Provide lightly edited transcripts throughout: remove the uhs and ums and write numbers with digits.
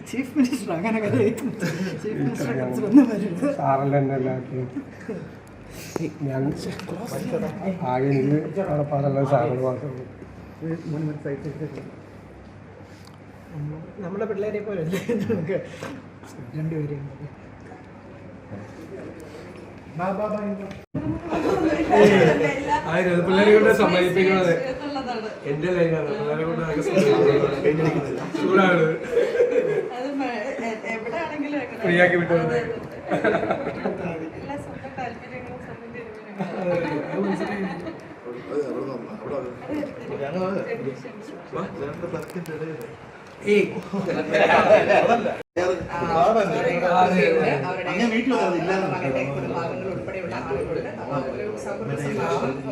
Chief minister അങ്ങനെ chief minister സാറല്ലേ ഞാൻ ആകെ എനിക്ക് അവിടെ പാടുള്ള സാറിന് മാത്രമേ നമ്മുടെ പിള്ളേരെ പോലെ നമുക്ക് രണ്ടുപേരെയും പിള്ളേരെ കൊണ്ട് സമ്മതിപ്പിക്കുന്നത് എന്റെ ലൈനാണ്. പിള്ളേരെ കൊണ്ട് ചൂടാണ് ഫ്രീയാക്കി വിട്ടത്.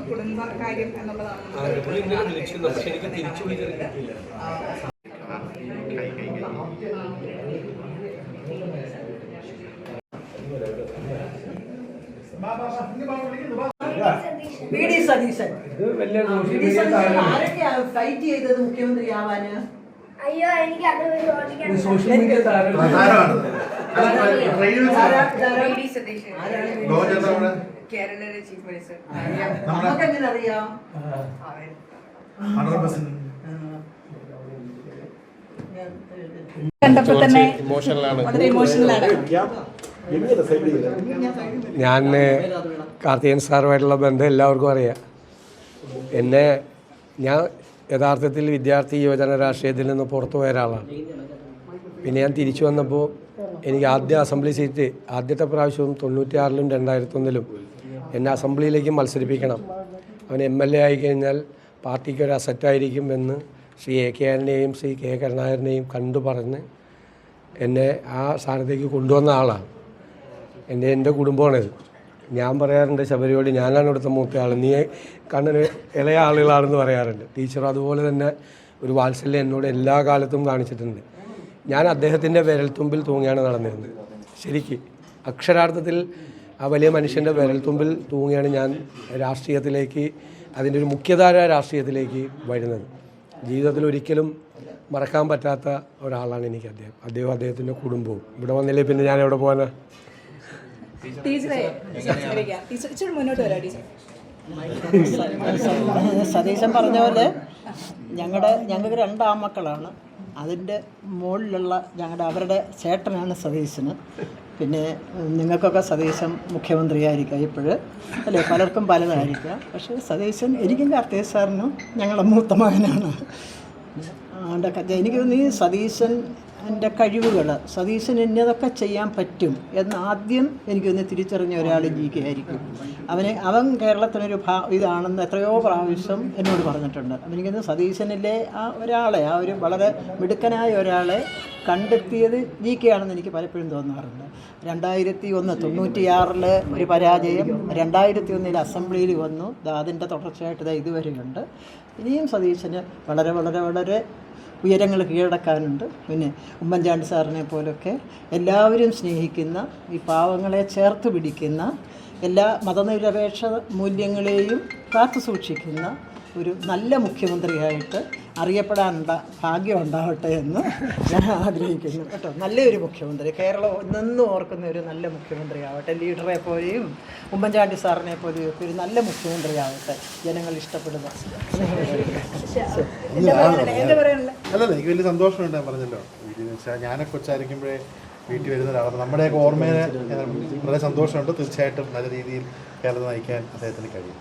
കുടുംബകാര്യം എന്നുള്ളതാണ് ഫൈറ്റ് ചെയ്തത് മുഖ്യമന്ത്രി ആവാന്. അയ്യോ എനിക്ക് അത് സോഷ്യൽ മീഡിയ കേരളയുടെ ചീഫ് മിനിസ്റ്റർ നമുക്കെങ്ങനെ അറിയാം? കണ്ടപ്പോ തന്നെ വളരെ ഇമോഷണലാണ്. ഞാൻ കാർത്തികൻ സാറുമായിട്ടുള്ള ബന്ധം എല്ലാവർക്കും അറിയാം. ഞാൻ യഥാർത്ഥത്തിൽ വിദ്യാർത്ഥി യുവജന രാഷ്ട്രീയത്തിൽ നിന്ന് പുറത്തു പോയ ഒരാളാണ്. പിന്നെ ഞാൻ തിരിച്ചു വന്നപ്പോൾ എനിക്ക് ആദ്യ അസംബ്ലി സീറ്റ് ആദ്യത്തെ പ്രാവശ്യവും 96-ലും 2001-ലും എന്നെ അസംബ്ലിയിലേക്ക് മത്സരിപ്പിക്കണം, അവൻ MLA ആയിക്കഴിഞ്ഞാൽ പാർട്ടിക്ക് ഒരു അസറ്റായിരിക്കും എന്ന് ശ്രീ AK ആറിനെയും ശ്രീ K കരുണാകരനെയും കണ്ടു പറഞ്ഞ് എന്നെ ആ സ്ഥാനത്തേക്ക് കൊണ്ടുവന്ന ആളാണ്. എൻ്റെ കുടുംബമാണിത്. ഞാൻ പറയാറുണ്ട് ശബരിയോട്, ഞാനാണ് ഇവിടുത്തെ മൂത്ത ആൾ, നീ കണ്ണിന് ഇളയ ആളുകളാണെന്ന് പറയാറുണ്ട്. ടീച്ചർ അതുപോലെ തന്നെ ഒരു വാത്സല്യം എന്നോട് എല്ലാ കാലത്തും കാണിച്ചിട്ടുണ്ട്. ഞാൻ അദ്ദേഹത്തിൻ്റെ വിരൽത്തുമ്പിൽ തൂങ്ങിയാണ് നടന്നിരുന്നത്. ശരിക്ക് അക്ഷരാർത്ഥത്തിൽ ആ വലിയ മനുഷ്യൻ്റെ വിരൽത്തുമ്പിൽ തൂങ്ങിയാണ് ഞാൻ രാഷ്ട്രീയത്തിലേക്ക്, അതിൻ്റെ ഒരു മുഖ്യധാര രാഷ്ട്രീയത്തിലേക്ക് വരുന്നത്. ജീവിതത്തിൽ ഒരിക്കലും മറക്കാൻ പറ്റാത്ത ഒരാളാണ് എനിക്ക് അദ്ദേഹത്തിൻ്റെ കുടുംബവും. ഇവിടെ വന്നില്ലേ പിന്നെ ഞാൻ എവിടെ പോകാനാ? സതീശൻ പറഞ്ഞ പോലെ ഞങ്ങൾക്ക് 2 ആൺമക്കളാണ്. അതിൻ്റെ മുകളിലുള്ള അവരുടെ ചേട്ടനാണ് സതീശന്. പിന്നെ നിങ്ങൾക്കൊക്കെ സതീശൻ മുഖ്യമന്ത്രിയായിരിക്കാം ഇപ്പോഴ്, അല്ലേ? പലർക്കും പലതായിരിക്കാം. പക്ഷേ സതീശൻ എനിക്കും കാർത്തിക സാറിനും ഞങ്ങളുടെ മൂത്ത മകനാണ്. എനിക്ക് തോന്നി സതീശൻ്റെ കഴിവുകൾ, സതീശൻ ഇന്നതൊക്കെ ചെയ്യാൻ പറ്റും എന്ന് ആദ്യം എനിക്കൊന്ന് തിരിച്ചറിഞ്ഞ ഒരാൾ GK ആയിരിക്കും. അവൻ കേരളത്തിനൊരു ഇതാണെന്ന് എത്രയോ പ്രാവശ്യം എന്നോട് പറഞ്ഞിട്ടുണ്ട്. എനിക്കൊന്ന് സതീശനിലെ ആ ഒരു വളരെ മിടുക്കനായ ഒരാളെ കണ്ടെത്തിയത് GK ആണെന്ന് എനിക്ക് പലപ്പോഴും തോന്നാറുണ്ട്. 2001 96-ൽ ഒരു പരാജയം, 2001 അസംബ്ലിയിൽ വന്നു. അതിൻ്റെ തുടർച്ചയായിട്ട് ഇതുവരെയുണ്ട്. ഇനിയും സതീശന് വളരെ വളരെ വളരെ ഉയരങ്ങൾ കീഴടക്കാനുണ്ട്. പിന്നെ ഉമ്മൻചാണ്ടി സാറിനെ പോലൊക്കെ എല്ലാവരും സ്നേഹിക്കുന്ന, ഈ പാവങ്ങളെ ചേർത്ത് പിടിക്കുന്ന, എല്ലാ മതനിരപേക്ഷ മൂല്യങ്ങളെയും കാത്തു സൂക്ഷിക്കുന്ന ഒരു നല്ല മുഖ്യമന്ത്രിയായിട്ട് അറിയപ്പെടാനുള്ള ഭാഗ്യം ഉണ്ടാവട്ടെ എന്ന് ഞാൻ ആഗ്രഹിക്കുന്നു കേട്ടോ. നല്ലൊരു മുഖ്യമന്ത്രി, കേരളം നിന്ന് ഓർക്കുന്ന ഒരു നല്ല മുഖ്യമന്ത്രി ആവട്ടെ. ലീഡറെ പോലെയും ഉമ്മൻചാണ്ടി സാറിനെ പോലെയും ഒക്കെ ഒരു നല്ല മുഖ്യമന്ത്രി ആവട്ടെ, ജനങ്ങൾ ഇഷ്ടപ്പെടുക. അല്ലല്ല, എനിക്ക് വലിയ സന്തോഷമുണ്ട്. ഞാൻ പറഞ്ഞല്ലോ, ഞാനൊക്കെ കൊച്ചായിരിക്കുമ്പോഴേ വീട്ടിൽ വരുന്ന ഒരാളാണ്. നമ്മുടെയൊക്കെ ഓർമ്മയിൽ വളരെ സന്തോഷമുണ്ട്. തീർച്ചയായിട്ടും നല്ല രീതിയിൽ കേരളത്തെ നയിക്കാൻ അദ്ദേഹത്തിന് കഴിയും.